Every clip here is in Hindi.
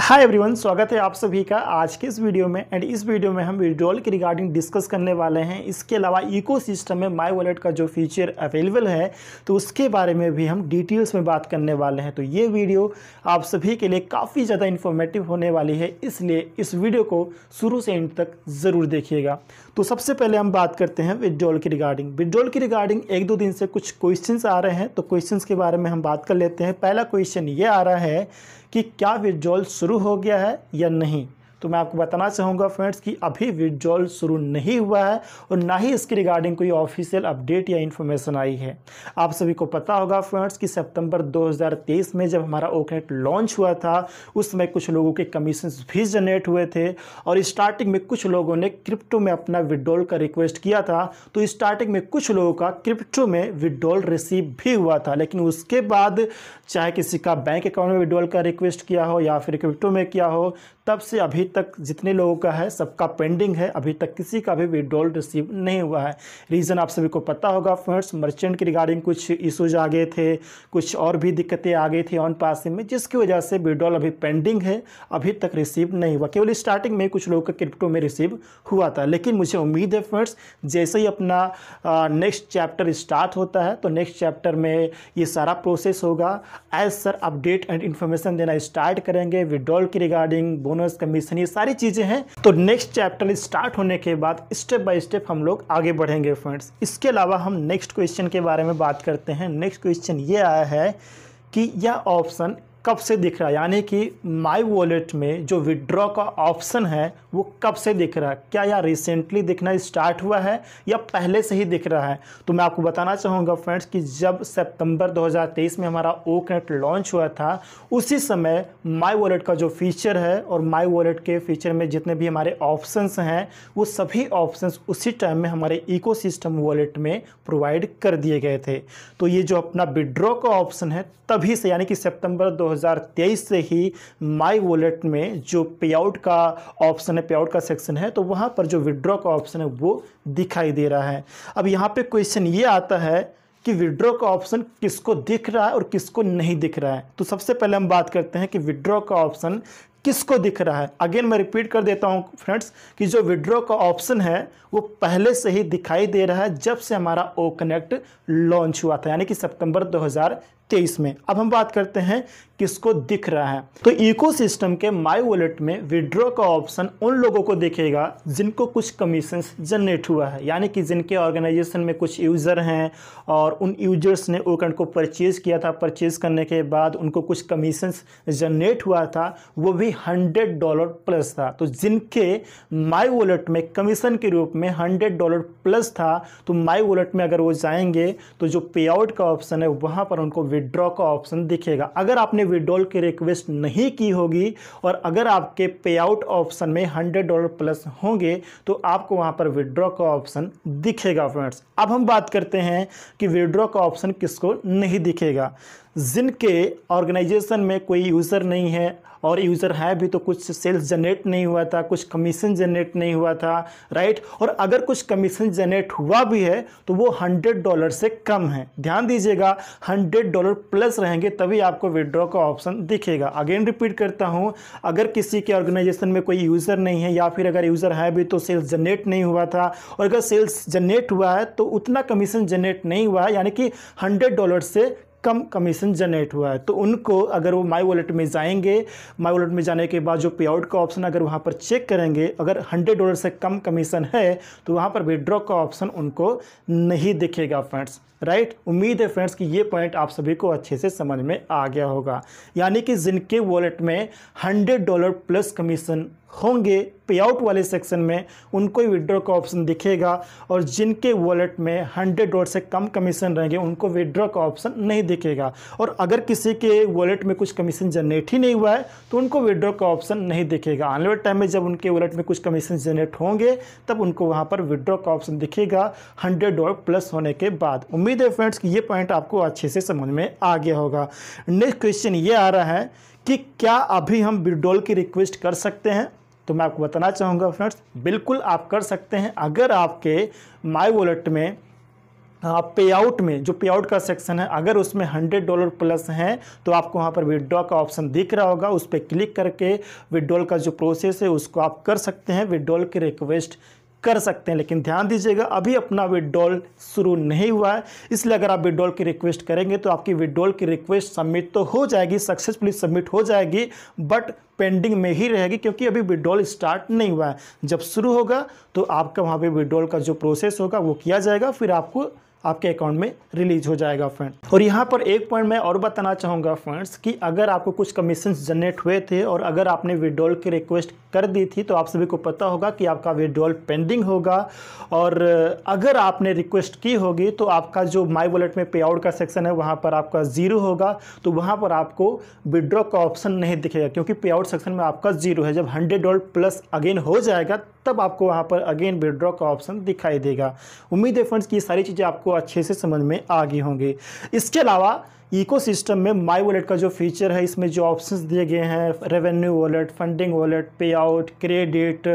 हाय एवरीवन, स्वागत है आप सभी का आज के इस वीडियो में। एंड इस वीडियो में हम विड्रॉल के रिगार्डिंग डिस्कस करने वाले हैं। इसके अलावा इकोसिस्टम में माई वॉलेट का जो फीचर अवेलेबल है तो उसके बारे में भी हम डिटेल्स में बात करने वाले हैं। तो ये वीडियो आप सभी के लिए काफ़ी ज़्यादा इन्फॉर्मेटिव होने वाली है, इसलिए इस वीडियो को शुरू से एंड तक ज़रूर देखिएगा। तो सबसे पहले हम बात करते हैं विड्रॉल की रिगार्डिंग। विड्रॉल की रिगार्डिंग एक दो दिन से कुछ क्वेश्चंस आ रहे हैं, तो क्वेश्चंस के बारे में हम बात कर लेते हैं। पहला क्वेश्चन ये आ रहा है कि क्या विड्रॉल शुरू हो गया है या नहीं। तो मैं आपको बताना चाहूँगा फ्रेंड्स कि अभी विड्रॉल शुरू नहीं हुआ है और ना ही इसके रिगार्डिंग कोई ऑफिशियल अपडेट या इन्फॉर्मेशन आई है। आप सभी को पता होगा फ्रेंड्स कि सितंबर 2023 में जब हमारा ओकनेट लॉन्च हुआ था उसमें कुछ लोगों के कमीशंस भी जनरेट हुए थे और स्टार्टिंग में कुछ लोगों ने क्रिप्टो में अपना विड्रॉल का रिक्वेस्ट किया था। तो स्टार्टिंग में कुछ लोगों का क्रिप्टो में विड्रॉल रिसीव भी हुआ था, लेकिन उसके बाद चाहे किसी का बैंक अकाउंट में विड्रॉल का रिक्वेस्ट किया हो या फिर क्रिप्टो में किया हो, तब से अभी तक जितने लोगों का है सबका पेंडिंग है। अभी तक किसी का भी विड्रॉल रिसीव नहीं हुआ है। रीज़न आप सभी को पता होगा फ्रेंड्स, मर्चेंट के रिगार्डिंग कुछ इश्यूज आ गए थे, कुछ और भी दिक्कतें आ गई थी ऑन पासिंग में, जिसकी वजह से विड्रॉल अभी पेंडिंग है, अभी तक रिसीव नहीं हुआ। केवल स्टार्टिंग में कुछ लोगों का क्रिप्टो में रिसीव हुआ था, लेकिन मुझे उम्मीद है फ्रेंड्स जैसे ही अपना नेक्स्ट चैप्टर स्टार्ट होता है तो नेक्स्ट चैप्टर में ये सारा प्रोसेस होगा। As sir update and information देना स्टार्ट करेंगे विड्रॉल की रिगार्डिंग, बोनस कमीशन, ये सारी चीज़ें हैं। तो नेक्स्ट चैप्टर स्टार्ट होने के बाद स्टेप बाय स्टेप हम लोग आगे बढ़ेंगे फ्रेंड्स। इसके अलावा हम नेक्स्ट क्वेश्चन के बारे में बात करते हैं। नेक्स्ट क्वेश्चन ये आया है कि यह ऑप्शन कब से दिख रहा है, यानी कि माई वॉलेट में जो विड्रॉ का ऑप्शन है वो कब से दिख रहा है। क्या यह रिसेंटली दिखना स्टार्ट हुआ है या पहले से ही दिख रहा है। तो मैं आपको बताना चाहूँगा फ्रेंड्स कि जब सितंबर 2023 में हमारा ओकनेट लॉन्च हुआ था उसी समय माई वॉलेट का जो फीचर है और माई वॉलेट के फीचर में जितने भी हमारे ऑप्शंस हैं वो सभी ऑप्शंस उसी टाइम में हमारे इकोसिस्टम वॉलेट में प्रोवाइड कर दिए गए थे। तो ये जो अपना विड्रॉ का ऑप्शन है तभी से, यानी कि सितंबर 2023 से ही माई वॉलेट में जो पे आउट का ऑप्शन है, पे आउट का सेक्शन है, तो वहाँ पर जो विड्रॉ का ऑप्शन है वो दिखाई दे रहा है। अब यहाँ पे क्वेश्चन ये आता है कि विड्रॉ का ऑप्शन किसको दिख रहा है और किसको नहीं दिख रहा है। तो सबसे पहले हम बात करते हैं कि विड्रॉ का ऑप्शन किसको दिख रहा है। अगेन मैं रिपीट कर देता हूं फ्रेंड्स कि जो विड्रॉ का ऑप्शन है वो पहले से ही दिखाई दे रहा है जब से हमारा ओकनेट लॉन्च हुआ था, यानी कि सितंबर 2023 में। अब हम बात करते हैं किसको दिख रहा है। तो इकोसिस्टम के माई वॉलेट में विड्रॉ का ऑप्शन उन लोगों को दिखेगा जिनको कुछ कमीशंस जनरेट हुआ है, यानी कि जिनके ऑर्गेनाइजेशन में कुछ यूज़र हैं और उन यूजर्स ने ओकनेट को परचेज़ किया था। परचेज़ करने के बाद उनको कुछ कमीशंस जनरेट हुआ था, वो भी $100 प्लस था। तो जिनके माई वॉलेट में कमीशन के रूप में $100 प्लस था, तो माई वॉलेट में अगर वो जाएंगे तो जो पे आउट का ऑप्शन है वहाँ पर उनको विड्रॉ का ऑप्शन दिखेगा। अगर आपने विड्रॉल की रिक्वेस्ट नहीं की होगी और अगर आपके पे आउट ऑप्शन में $100 प्लस होंगे तो आपको वहाँ पर विड्रॉ का ऑप्शन दिखेगा फ्रेंड्स। अब हम बात करते हैं कि विड्रॉ का ऑप्शन किसको नहीं दिखेगा। जिनके ऑर्गेनाइजेशन में कोई यूज़र नहीं है और यूज़र है भी तो कुछ सेल्स जनरेट नहीं हुआ था, कुछ कमीशन जनरेट नहीं हुआ था, राइट। और अगर कुछ कमीशन जनरेट हुआ भी है तो वो $100 से कम है। ध्यान दीजिएगा, $100 प्लस रहेंगे तभी आपको विड्रॉ का ऑप्शन दिखेगा। अगेन रिपीट करता हूँ, अगर किसी के ऑर्गेनाइजेशन में कोई यूज़र नहीं है या फिर अगर यूज़र है भी तो सेल्स जनरेट नहीं हुआ था, और अगर सेल्स जनरेट हुआ है तो उतना कमीशन जनरेट नहीं हुआ है, यानी कि $100 से कम कमीशन जनरेट हुआ है, तो उनको अगर वो माई वॉलेट में जाएंगे, माई वॉलेट में जाने के बाद जो पे आउट का ऑप्शन अगर वहाँ पर चेक करेंगे, अगर $100 से कम कमीशन है तो वहाँ पर विड्रॉ का ऑप्शन उनको नहीं दिखेगा फ्रेंड्स, राइट। उम्मीद है फ्रेंड्स कि ये पॉइंट आप सभी को अच्छे से समझ में आ गया होगा। यानी कि जिनके वॉलेट में $100 प्लस कमीशन होंगे पे आउट वाले सेक्शन में उनको ही विड्रॉ का ऑप्शन दिखेगा, और जिनके वॉलेट में $100 से कम कमीशन रहेंगे उनको विड्रॉ का ऑप्शन नहीं दिखेगा। और अगर किसी के वॉलेट में कुछ कमीशन जनरेट ही नहीं हुआ है तो उनको विड्रॉ का ऑप्शन नहीं दिखेगा। आने वाले टाइम में जब उनके वॉलेट में कुछ कमीशन जनरेट होंगे तब उनको वहाँ पर विड्रॉ का ऑप्शन दिखेगा $100 प्लस होने के बाद। उम्मीद है फ्रेंड्स कि ये पॉइंट आपको अच्छे से समझ में आ गया होगा। नेक्स्ट क्वेश्चन ये आ रहा है कि क्या अभी हम विड्रॉल की रिक्वेस्ट कर सकते हैं। तो मैं आपको बताना चाहूँगा फ्रेंड्स, बिल्कुल आप कर सकते हैं। अगर आपके माई वॉलेट में पे आउट में जो पे आउट का सेक्शन है, अगर उसमें $100 प्लस हैं तो आपको वहाँ पर विड्रॉ का ऑप्शन दिख रहा होगा, उस पर क्लिक करके विड्रॉल का जो प्रोसेस है उसको आप कर सकते हैं, विड्रॉल की रिक्वेस्ट कर सकते हैं। लेकिन ध्यान दीजिएगा अभी अपना विड्रॉल शुरू नहीं हुआ है, इसलिए अगर आप विड्रॉल की रिक्वेस्ट करेंगे तो आपकी विड्रॉल की रिक्वेस्ट सबमिट तो हो जाएगी, सक्सेसफुली सबमिट हो जाएगी, बट पेंडिंग में ही रहेगी क्योंकि अभी विड्रॉल स्टार्ट नहीं हुआ है। जब शुरू होगा तो आपका वहाँ पे विड्रॉल का जो प्रोसेस होगा वो किया जाएगा, फिर आपको आपके अकाउंट में रिलीज हो जाएगा फ्रेंड्स। और यहाँ पर एक पॉइंट मैं और बताना चाहूँगा फ्रेंड्स कि अगर आपको कुछ कमीशन जनरेट हुए थे और अगर आपने विड्रॉल की रिक्वेस्ट कर दी थी तो आप सभी को पता होगा कि आपका विड्रॉल पेंडिंग होगा, और अगर आपने रिक्वेस्ट की होगी तो आपका जो माई वॉलेट में पे आउट का सेक्शन है वहाँ पर आपका 0 होगा, तो वहाँ पर आपको विड्रॉ का ऑप्शन नहीं दिखेगा क्योंकि पे आउट सेक्शन में आपका 0 है। जब $100 प्लस अगेन हो जाएगा तब आपको वहाँ पर अगेन विड्रॉ का ऑप्शन दिखाई देगा। उम्मीद है फ्रेंड्स कि ये सारी चीज़ें आपको अच्छे से समझ में आ गई होंगी। इसके अलावा इकोसिस्टम में माई वॉलेट का जो फीचर है, इसमें जो ऑप्शंस दिए गए हैं, रेवेन्यू वॉलेट, फंडिंग वॉलेट, पे आउट, क्रेडिट,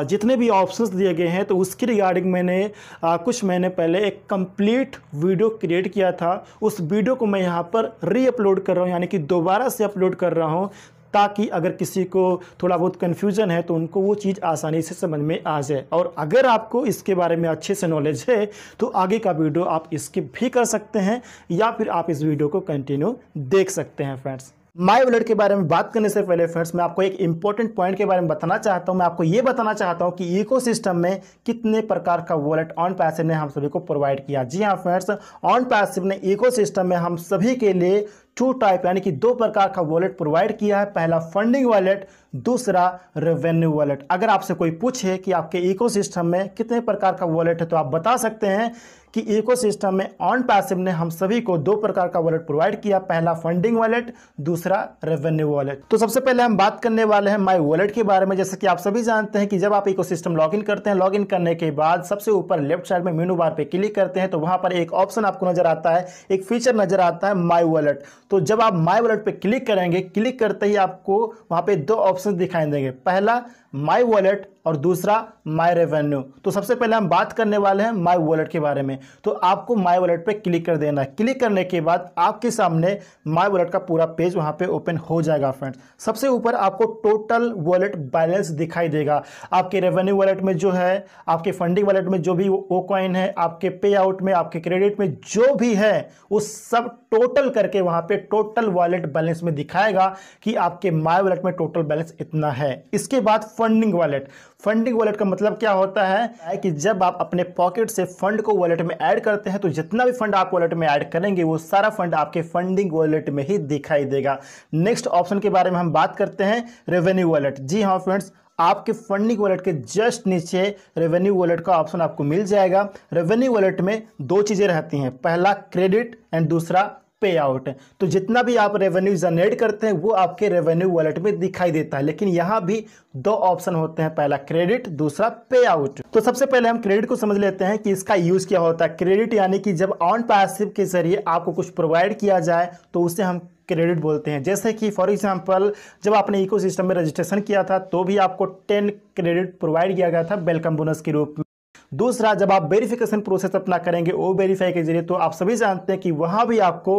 जितने भी ऑप्शंस दिए गए हैं, तो उसकी रिगार्डिंग मैंने कुछ महीने पहले एक कंप्लीट वीडियो क्रिएट किया था। उस वीडियो को मैं यहाँ पर री अपलोड कर रहा हूँ, यानी कि दोबारा से अपलोड कर रहा हूँ, ताकि अगर किसी को थोड़ा बहुत कन्फ्यूज़न है तो उनको वो चीज़ आसानी से समझ में आ जाए। और अगर आपको इसके बारे में अच्छे से नॉलेज है तो आगे का वीडियो आप स्किप भी कर सकते हैं या फिर आप इस वीडियो को कंटिन्यू देख सकते हैं फ्रेंड्स। माई वॉलेट के बारे में बात करने से पहले फ्रेंड्स मैं आपको एक इंपॉर्टेंट पॉइंट के बारे में बताना चाहता हूं। मैं आपको ये बताना चाहता हूं कि इकोसिस्टम में कितने प्रकार का वॉलेट ऑन पैसिव ने हम सभी को प्रोवाइड किया। जी हाँ फ्रेंड्स, ऑन पैसिव ने इकोसिस्टम में हम सभी के लिए 2 टाइप यानी कि 2 प्रकार का वॉलेट प्रोवाइड किया है। पहला फंडिंग वॉलेट, दूसरा रेवेन्यू वॉलेट। अगर आपसे कोई पूछे कि आपके इकोसिस्टम में कितने प्रकार का वॉलेट है तो आप बता सकते हैं कि इकोसिस्टम में ऑन पैसिव ने हम सभी को 2 प्रकार का वॉलेट प्रोवाइड किया, पहला फंडिंग वॉलेट, दूसरा रेवेन्यू वॉलेट। तो सबसे पहले हम बात करने वाले हैं माई वॉलेट के बारे में। जैसे कि आप सभी जानते हैं कि जब आप इकोसिस्टम लॉगिन करते हैं, लॉगिन करने के बाद सबसे ऊपर लेफ्ट साइड में मेनू बार पे क्लिक करते हैं तो वहां पर एक ऑप्शन आपको नजर आता है, एक फीचर नजर आता है माई वॉलेट। तो जब आप माई वॉलेट पे क्लिक करेंगे, क्लिक करते ही आपको वहां पे 2 ऑप्शन दिखाई देंगे, पहला माई वॉलेट और दूसरा माई रेवेन्यू। तो सबसे पहले हम बात करने वाले हैं माई वॉलेट के बारे में। तो आपको माई वॉलेट पे क्लिक कर देना है। क्लिक करने के बाद आपके सामने माई वॉलेट का पूरा पेज वहां पे ओपन हो जाएगा फ्रेंड्स। सबसे ऊपर आपको टोटल वॉलेट बैलेंस दिखाई देगा। आपके रेवेन्यू वॉलेट में जो है, आपके फंडिंग वॉलेट में जो भी वो कॉइन है, आपके पे आउट में, आपके क्रेडिट में जो भी है, वो सब टोटल करके वहां पे टोटल वॉलेट बैलेंस में दिखाएगा कि आपके माई वॉलेट में टोटल बैलेंस इतना है। इसके बाद फंडिंग वॉलेट। फंडिंग वॉलेट का मतलब क्या होता है कि जब आप अपने पॉकेट से फंड को वॉलेट में ऐड करते हैं तो जितना भी फंड आप वॉलेट में ऐड करेंगे वो सारा फंड आपके फंडिंग वॉलेट में ही दिखाई देगा। नेक्स्ट ऑप्शन के बारे में हम बात करते हैं रेवेन्यू वॉलेट। जी हाँ फ्रेंड्स, आपके फंडिंग वॉलेट के जस्ट नीचे रेवेन्यू वॉलेट का ऑप्शन आपको मिल जाएगा। रेवेन्यू वॉलेट में 2 चीजें रहती हैं, पहला क्रेडिट एंड दूसरा पे आउट। तो जितना भी आप रेवेन्यू जनरेट करते हैं वो आपके रेवेन्यू वॉलेट में दिखाई देता है, लेकिन यहाँ भी 2 ऑप्शन होते हैं, पहला क्रेडिट, दूसरा पे आउट। तो सबसे पहले हम क्रेडिट को समझ लेते हैं कि इसका यूज क्या होता है। क्रेडिट यानी कि जब ऑन पैसिव के जरिए आपको कुछ प्रोवाइड किया जाए तो उसे हम क्रेडिट बोलते हैं। जैसे कि फॉर एग्जांपल जब आपने इकोसिस्टम में रजिस्ट्रेशन किया था तो भी आपको 10 क्रेडिट प्रोवाइड किया गया था वेलकम बोनस के रूप में। दूसरा, जब आप वेरिफिकेशन प्रोसेस अपना करेंगे ओ वेरीफाई के जरिए, तो आप सभी जानते हैं कि वहां भी आपको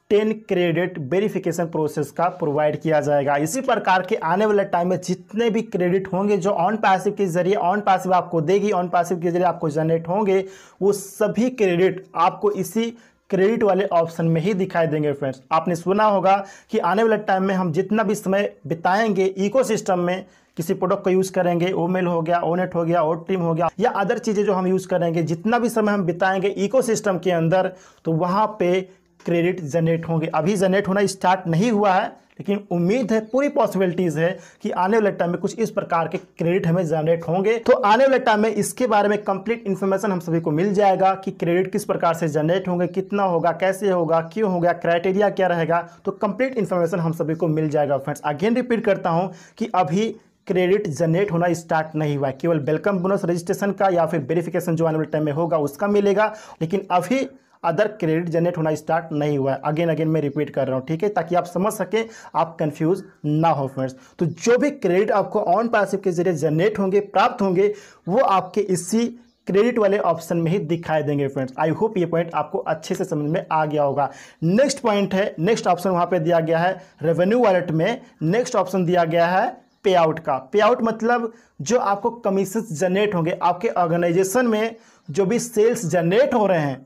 10 क्रेडिट वेरिफिकेशन प्रोसेस का प्रोवाइड किया जाएगा। इसी प्रकार के आने वाले टाइम में जितने भी क्रेडिट होंगे जो ऑन पैसिव के जरिए ऑन पैसिव आपको देगी, ऑन पैसिव के जरिए आपको जनरेट होंगे, वो सभी क्रेडिट आपको इसी क्रेडिट वाले ऑप्शन में ही दिखाई देंगे फ्रेंड्स। आपने सुना होगा कि आने वाले टाइम में हम जितना भी समय बिताएंगे इकोसिस्टम में, किसी प्रोडक्ट का यूज करेंगे, ओमेल हो गया, ओनेट हो गया, ओट्रीम हो गया, या अदर चीजें जो हम यूज करेंगे, जितना भी समय हम बिताएंगे इकोसिस्टम के अंदर, तो वहां पे क्रेडिट जनरेट होंगे। अभी जनरेट होना स्टार्ट नहीं हुआ है, लेकिन उम्मीद है, पूरी पॉसिबिलिटीज है कि आने वाले टाइम में कुछ इस प्रकार के क्रेडिट हमें जनरेट होंगे। तो आने वाले टाइम में इसके बारे में कंप्लीट इन्फॉर्मेशन हम सभी को मिल जाएगा कि क्रेडिट किस प्रकार से जनरेट होंगे, कितना होगा, कैसे होगा, क्यों होगा, क्राइटेरिया क्या रहेगा। तो कंप्लीट इन्फॉर्मेशन हम सभी को मिल जाएगा फ्रेंड्स। अगेन रिपीट करता हूं कि अभी क्रेडिट जनरेट होना स्टार्ट नहीं हुआ है, केवल वेलकम बोनस रजिस्ट्रेशन का या फिर वेरिफिकेशन जो आने वाले टाइम में होगा उसका मिलेगा, लेकिन अभी अदर क्रेडिट जनरेट होना स्टार्ट नहीं हुआ है। अगेन मैं रिपीट कर रहा हूं, ठीक है, ताकि आप समझ सके, आप कंफ्यूज ना हो फ्रेंड्स। तो जो भी क्रेडिट आपको ऑन पैसिव के जरिए जनरेट होंगे, प्राप्त होंगे, वो आपके इसी क्रेडिट वाले ऑप्शन में ही दिखाई देंगे फ्रेंड्स। आई होप ये पॉइंट आपको अच्छे से समझ में आ गया होगा। नेक्स्ट पॉइंट है, नेक्स्ट ऑप्शन वहां पे दिया गया है रेवेन्यू वॉलेट में, नेक्स्ट ऑप्शन दिया गया है पे आउट का। पे आउट मतलब जो आपको कमीशन जनरेट होंगे आपके ऑर्गेनाइजेशन में, जो भी सेल्स जनरेट हो रहे हैं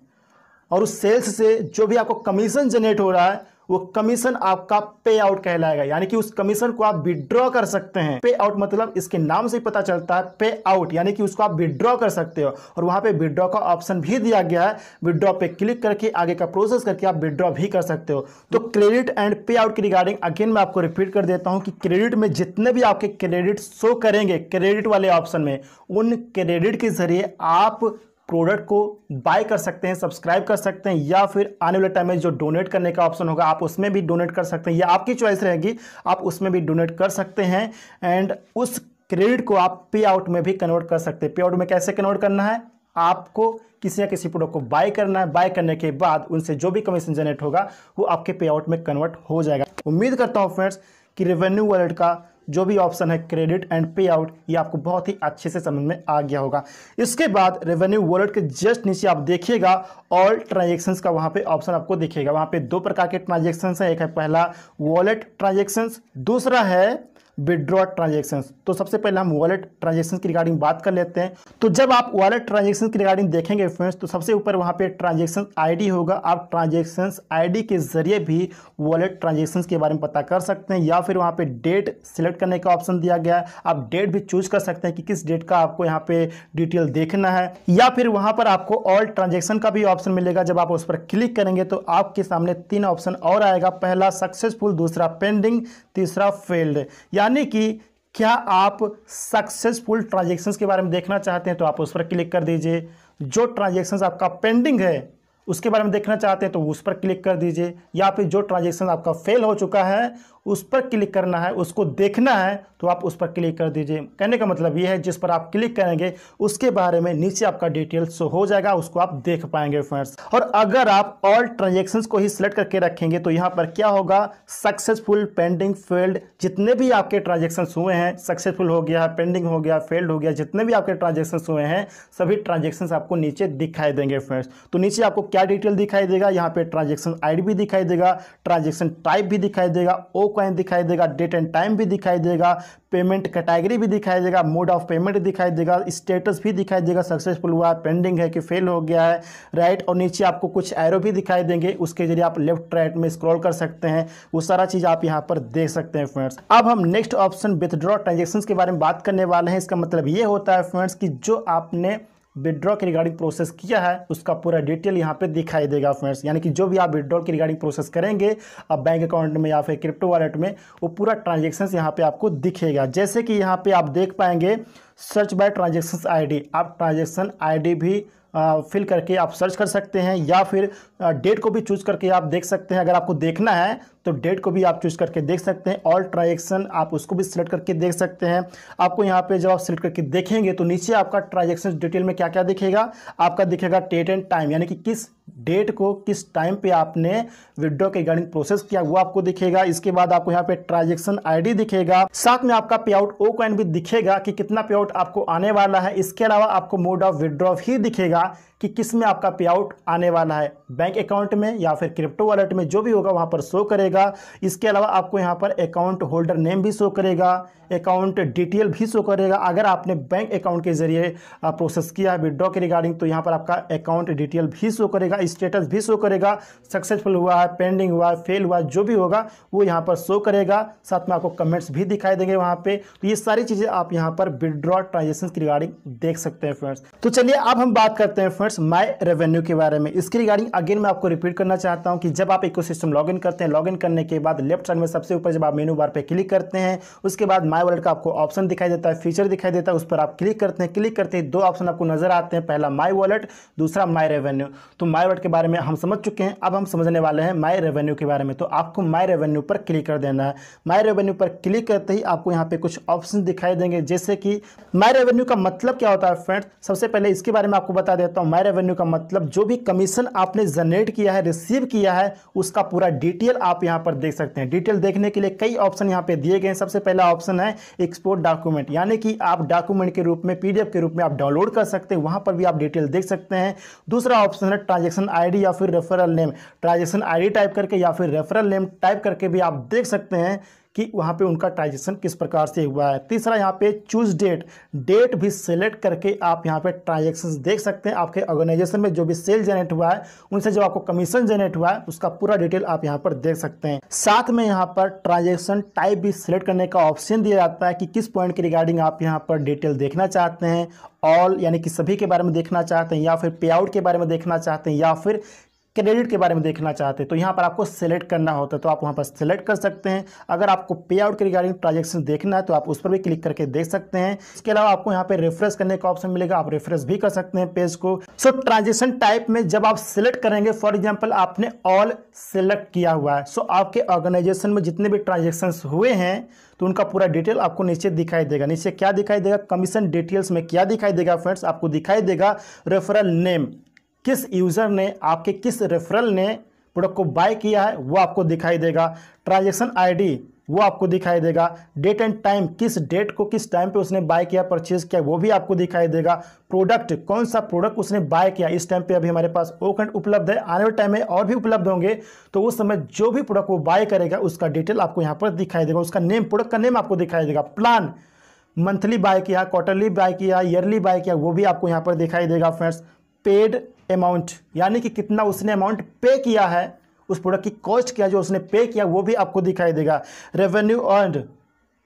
और उस सेल्स से जो भी आपको कमीशन जनरेट हो रहा है वो कमीशन आपका पे आउट कहलाएगा, यानी कि उस कमीशन को आप विड्रॉ कर सकते हैं। पे आउट मतलब इसके नाम से ही पता चलता है पे आउट, यानी कि उसको आप विड्रॉ कर सकते हो और वहां पे विड्रॉ का ऑप्शन भी दिया गया है। विड्रॉ पे क्लिक करके आगे का प्रोसेस करके आप विड्रॉ भी कर सकते हो। तो क्रेडिट एंड पे आउट की रिगार्डिंग अगेन मैं आपको रिपीट कर देता हूं कि क्रेडिट में जितने भी आपके क्रेडिट शो करेंगे क्रेडिट वाले ऑप्शन में, उन क्रेडिट के जरिए आप प्रोडक्ट को बाय कर सकते हैं, सब्सक्राइब कर सकते हैं, या फिर आने वाले टाइम में जो डोनेट करने का ऑप्शन होगा आप उसमें भी डोनेट कर सकते हैं, या आपकी चॉइस रहेगी आप उसमें भी डोनेट कर सकते हैं। एंड उस क्रेडिट को आप पे आउट में भी कन्वर्ट कर सकते हैं। पे आउट में कैसे कन्वर्ट करना है, आपको किसी न किसी प्रोडक्ट को बाय करना है, बाय करने के बाद उनसे जो भी कमीशन जनरेट होगा वो आपके पे आउट में कन्वर्ट हो जाएगा। उम्मीद करता हूँ फ्रेंड्स कि रेवेन्यू वॉलेट का जो भी ऑप्शन है क्रेडिट एंड पे आउट ये आपको बहुत ही अच्छे से समझ में आ गया होगा। इसके बाद रेवेन्यू वॉलेट के जस्ट नीचे आप देखिएगा ऑल ट्रांजैक्शंस का वहां पे ऑप्शन आपको दिखेगा। वहां पे दो प्रकार के ट्रांजैक्शंस हैं, एक है पहला वॉलेट ट्रांजैक्शंस, दूसरा है विड्रॉ ट्रांजैक्शंस। तो सबसे पहले हम वॉलेट ट्रांजैक्शंस की रिगार्डिंग बात कर लेते हैं। तो जब आप वॉलेट ट्रांजैक्शंस की रिगार्डिंग देखेंगे फ्रेंड्स तो सबसे ऊपर वहां पे ट्रांजैक्शन आईडी होगा। आप ट्रांजैक्शंस आईडी के जरिए भी वॉलेट ट्रांजैक्शंस के बारे में पता कर सकते हैं, या फिर वहां पे डेट सिलेक्ट करने का ऑप्शन दिया गया है। आप डेट भी चूज कर सकते हैं कि किस डेट का आपको यहाँ पे डिटेल देखना है, या फिर वहां पर आपको ऑल ट्रांजैक्शन का भी ऑप्शन मिलेगा। जब आप उस पर क्लिक करेंगे तो आपके सामने तीन ऑप्शन और आएगा, पहला सक्सेसफुल, दूसरा पेंडिंग, तीसरा फेल्ड। यानी कि क्या आप सक्सेसफुल ट्रांजैक्शंस के बारे में देखना चाहते हैं तो आप उस पर क्लिक कर दीजिए। जो ट्रांजैक्शंस आपका पेंडिंग है उसके बारे में देखना चाहते हैं तो उस पर क्लिक कर दीजिए, या फिर जो ट्रांजैक्शन आपका फेल हो चुका है उस पर क्लिक करना है, उसको देखना है तो आप उस पर क्लिक कर दीजिए। कहने का मतलब ये है जिस पर आप क्लिक करेंगे उसके बारे में नीचे आपका डिटेल शो हो जाएगा, उसको आप देख पाएंगे फ्रेंड्स। और अगर आप ऑल ट्रांजैक्शंस को ही सिलेक्ट करके रखेंगे तो यहाँ पर क्या होगा, सक्सेसफुल, पेंडिंग, फेल्ड, जितने भी आपके ट्रांजैक्शंस हुए हैं, सक्सेसफुल हो गया, पेंडिंग हो गया, फेल्ड हो गया, जितने भी आपके ट्रांजैक्शंस हुए हैं सभी ट्रांजैक्शंस आपको नीचे दिखाई देंगे फ्रेंड्स। तो नीचे आपको क्या डिटेल दिखाई देगा, यहाँ पे ट्रांजैक्शन आईडी भी दिखाई देगा, ट्रांजैक्शन टाइप भी दिखाई देगा, ओ कॉइन दिखाई देगा, डेट एंड टाइम भी दिखाई देगा, पेमेंट कैटेगरी भी दिखाई देगा, मोड ऑफ पेमेंट दिखाई देगा, स्टेटस भी दिखाई देगा, सक्सेसफुल हुआ, पेंडिंग है कि फेल हो गया है, राइट। और नीचे आपको कुछ एरो भी दिखाई देंगे, उसके जरिए आप लेफ्ट राइट में स्क्रॉल कर सकते हैं, वो सारा चीज आप यहाँ पर देख सकते हैं फ्रेंड्स। अब हम नेक्स्ट ऑप्शन विथड्रॉ ट्रांजैक्शंस के बारे में बात करने वाले हैं। इसका मतलब ये होता है फ्रेंड्स कि जो आपने विड्रॉ की रिगार्डिंग प्रोसेस किया है उसका पूरा डिटेल यहाँ पे दिखाई देगा फ्रेंड्स। यानी कि जो भी आप विड्रॉ की रिगार्डिंग प्रोसेस करेंगे अब बैंक अकाउंट में या फिर क्रिप्टो वॉलेट में, वो पूरा ट्रांजैक्शंस यहाँ पे आपको दिखेगा। जैसे कि यहाँ पे आप देख पाएंगे सर्च बाय ट्रांजैक्शंस आईडी, आप ट्रांजैक्शन आईडी भी फिल करके आप सर्च कर सकते हैं, या फिर डेट को भी चूज करके आप देख सकते हैं। अगर आपको देखना है तो डेट को भी आप चूज करके देख सकते हैं। ऑल ट्रांजैक्शन आप उसको भी सिलेक्ट करके देख सकते हैं। आपको यहाँ पे जब आप सिलेक्ट करके देखेंगे तो नीचे आपका ट्रांजैक्शन डिटेल में क्या क्या दिखेगा, आपका दिखेगा डेट एंड टाइम, यानी कि किस डेट को किस टाइम पे आपने विड्रॉ के रिगार्डिंग प्रोसेस किया वो आपको दिखेगा। इसके बाद आपको यहाँ पे ट्रांजैक्शन आईडी दिखेगा, साथ में आपका पे आउट ओ कॉइन भी दिखेगा कि कितना पे आउट आपको आने वाला है। इसके अलावा आपको मोड ऑफ विड्रॉ भी दिखेगा कि किस में आपका पे आउट आने वाला है, बैंक अकाउंट में या फिर क्रिप्टो वॉलेट में, जो भी होगा वहां पर शो करेगा। इसके अलावा आपको यहाँ पर अकाउंट होल्डर नेम भी शो करेगा, अकाउंट डिटेल भी शो करेगा। अगर आपने बैंक अकाउंट के जरिए प्रोसेस किया है विड्रॉ के रिगार्डिंग तो यहाँ पर आपका अकाउंट डिटेल भी शो करेगा, स्टेटस भी शो करेगा, सक्सेसफुल हुआ है, पेंडिंग हुआ है, फेल हुआ, जो भी होगा वो यहाँ पर शो करेगा। साथ में आपको कमेंट्स भी दिखाई देंगे वहाँ पे। तो ये सारी चीज़ें आप यहाँ पर विड्रॉ ट्रांजैक्शन की रिगार्डिंग देख सकते हैं फ्रेंड्स। तो चलिए अब हम बात करते हैं फ्रेंड्स माय रेवेन्यू के बारे में। इसकी रिगार्डिंग अगेन मैं आपको रिपीट करना चाहता हूँ कि जब आप इकोसिस्टम लॉगिन करते हैं, लॉगिन करने के बाद लेफ्ट साइड में सबसे ऊपर जब आप मेनू बार पे क्लिक करते हैं उसके बाद माय वॉलेट का आपको ऑप्शन दिखाई देता है, फीचर दिखाई देता है, उस पर आप क्लिक करते हैं। क्लिक करते ही दो ऑप्शन आपको नजर आते हैं, पहला माय वॉलेट, दूसरा माय रेवेन्यू। तो माय वॉलेट के बारे में हम समझ चुके हैं, अब हम समझने वाले हैं माय रेवेन्यू के बारे में। तो आपको माय रेवेन्यू पर क्लिक कर देना है। माय रेवेन्यू पर क्लिक करते ही आपको यहाँ पे कुछ ऑप्शन दिखाई देंगे, जैसे कि माय रेवेन्यू का मतलब क्या होता है फ्रेंड्स। सबसे पहले इसके बारे में आपको बता देता हूँ। माय रेवेन्यू का मतलब जो भी कमीशन आपने जनरेट किया है, रिसीव किया है, उसका पूरा डिटेल आप यहाँ यहाँ पर देख सकते हैं। डिटेल देखने के लिए कई ऑप्शन यहाँ पे दिए गए हैं। सबसे पहला ऑप्शन है एक्सपोर्ट डॉक्यूमेंट, यानी कि आप डॉक्यूमेंट के रूप में PDF के रूप में आप डाउनलोड कर सकते हैं, वहाँ पर भी आप डिटेल देख सकते हैं। दूसरा ऑप्शन है ट्रांजेक्शन ID या फिर referral name, transaction ID type करके या फिर रेफरल नेम टाइप करके भी आप देख सकते हैं कि वहाँ पे उनका ट्रांजेक्शन किस प्रकार से हुआ है। तीसरा यहाँ पे चूज डेट, डेट भी सिलेक्ट करके आप यहाँ पे ट्रांजेक्शन देख सकते हैं। आपके ऑर्गेनाइजेशन में जो भी सेल जनरेट हुआ है, उनसे जो आपको कमीशन जनरेट हुआ है, उसका पूरा डिटेल आप यहाँ पर देख सकते हैं। साथ में यहाँ पर ट्रांजेक्शन टाइप भी सिलेक्ट करने का ऑप्शन दिया जाता है कि किस पॉइंट के रिगार्डिंग आप यहाँ पर डिटेल देखना चाहते हैं। ऑल यानी कि सभी के बारे में देखना चाहते हैं, या फिर पे आउट के बारे में देखना चाहते हैं, या फिर क्रेडिट के बारे में देखना चाहते हैं, तो यहाँ पर आपको सेलेक्ट करना होता है, तो आप वहाँ पर सेलेक्ट कर सकते हैं। अगर आपको पे आउट के रिगार्डिंग ट्रांजेक्शन देखना है तो आप उस पर भी क्लिक करके देख सकते हैं। इसके अलावा आपको यहाँ पे रिफ्रेश करने का ऑप्शन मिलेगा, आप रिफ्रेश भी कर सकते हैं पेज को। सो ट्रांजेक्शन टाइप में जब आप सिलेक्ट करेंगे, फॉर एग्जाम्पल आपने ऑल सेलेक्ट किया हुआ है, सो आपके ऑर्गेनाइजेशन में जितने भी ट्रांजेक्शन हुए हैं तो उनका पूरा डिटेल आपको नीचे दिखाई देगा। नीचे क्या दिखाई देगा, कमीशन डिटेल्स में क्या दिखाई देगा फ्रेंड्स, आपको दिखाई देगा रेफरल नेम, किस यूज़र ने, आपके किस रेफरल ने प्रोडक्ट को बाय किया है वो आपको दिखाई देगा। ट्रांजैक्शन ID वो आपको दिखाई देगा। डेट एंड टाइम, किस डेट को किस टाइम पे उसने बाय किया, परचेज किया, वो भी आपको दिखाई देगा। प्रोडक्ट, कौन सा प्रोडक्ट उसने बाय किया, इस टाइम पे अभी हमारे पास ओकंट उपलब्ध है, आने वाले टाइम में और भी उपलब्ध होंगे, तो उस समय जो भी प्रोडक्ट वो बाय करेगा उसका डिटेल आपको यहाँ पर दिखाई देगा। उसका नेम, प्रोडक्ट का नेम आपको दिखाई देगा। प्लान, मंथली बाय किया, क्वार्टरली बाय किया, ईयरली बाय किया, वो भी आपको यहाँ पर दिखाई देगा फ्रेंड्स। पेड अमाउंट, यानी कि कितना उसने अमाउंट पे किया है, उस प्रोडक्ट की कॉस्ट क्या जो उसने पे किया वो भी आपको दिखाई देगा। रेवेन्यू अर्न्ड,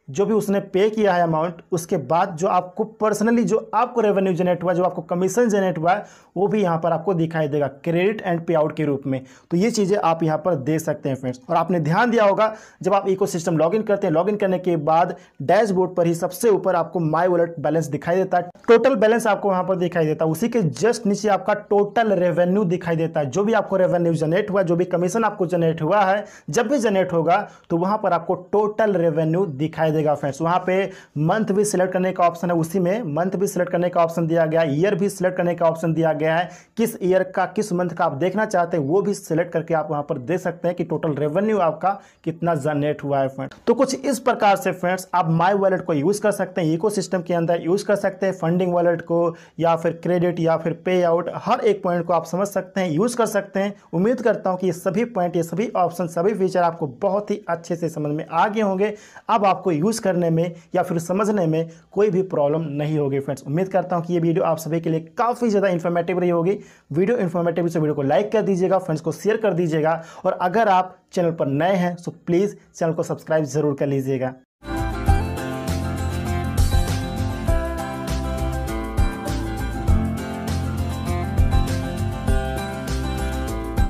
जो भी उसने पे किया है अमाउंट, उसके बाद जो आपको पर्सनली जो आपको रेवेन्यू जनरेट हुआ, जो आपको कमीशन जनरेट हुआ है, वो भी यहाँ पर आपको दिखाई देगा क्रेडिट एंड पे आउट के रूप में। तो ये चीज़ें आप यहाँ पर देख सकते हैं फ्रेंड्स। और आपने ध्यान दिया होगा जब आप इकोसिस्टम लॉगिन करते हैं, लॉगिन करने के बाद डैशबोर्ड पर ही सबसे ऊपर आपको माई वॉलेट बैलेंस दिखाई देता है, टोटल बैलेंस आपको यहाँ पर दिखाई देता है। उसी के जस्ट नीचे आपका टोटल रेवेन्यू दिखाई देता है। जो भी आपको रेवेन्यू जनरेट हुआ, जो भी कमीशन आपको जनरेट हुआ है, जब भी जनरेट होगा तो वहाँ पर आपको टोटल रेवेन्यू दिखाई देगा फ्रेंड्स। वहाँ पे मंथ भी सिलेक्ट करने का ऑप्शन है, उसी में मंथ भी सिलेक्ट करने का ऑप्शन दिया गया है, ईयर भी सिलेक्ट करने का ऑप्शन दिया गया है। किस ईयर का, किस मंथ का आप देखना चाहते हैं वो भी सिलेक्ट करके आप वहाँ पर देख सकते हैं कि टोटल रेवेन्यू आपका कितना जनरेट हुआ है फ्रेंड्स। तो कुछ इस प्रकार से फ्रेंड्स आप माई वॉलेट को यूज़ कर सकते हैं, इकोसिस्टम के अंदर यूज़ कर सकते हैं। फंडिंग वॉलेट को या फिर क्रेडिट या फिर पे आउट, हर एक पॉइंट को आप समझ सकते हैं, यूज़ कर सकते हैं। उम्मीद करता हूँ कि ये सभी पॉइंट, ये सभी ऑप्शन, सभी फीचर आपको बहुत ही अच्छे से समझ में आ गए होंगे। अब आपको यूज़ करने में या फिर समझने में कोई भी प्रॉब्लम नहीं होगी फ्रेंड्स। उम्मीद करता हूं कि ये वीडियो आप सभी के लिए काफ़ी ज़्यादा इन्फॉर्मेटिव रही होगी। वीडियो इन्फॉर्मेटिव से वीडियो को लाइक कर दीजिएगा, फ्रेंड्स को शेयर कर दीजिएगा, और अगर आप चैनल पर नए हैं तो प्लीज़ चैनल को सब्सक्राइब जरूर कर लीजिएगा।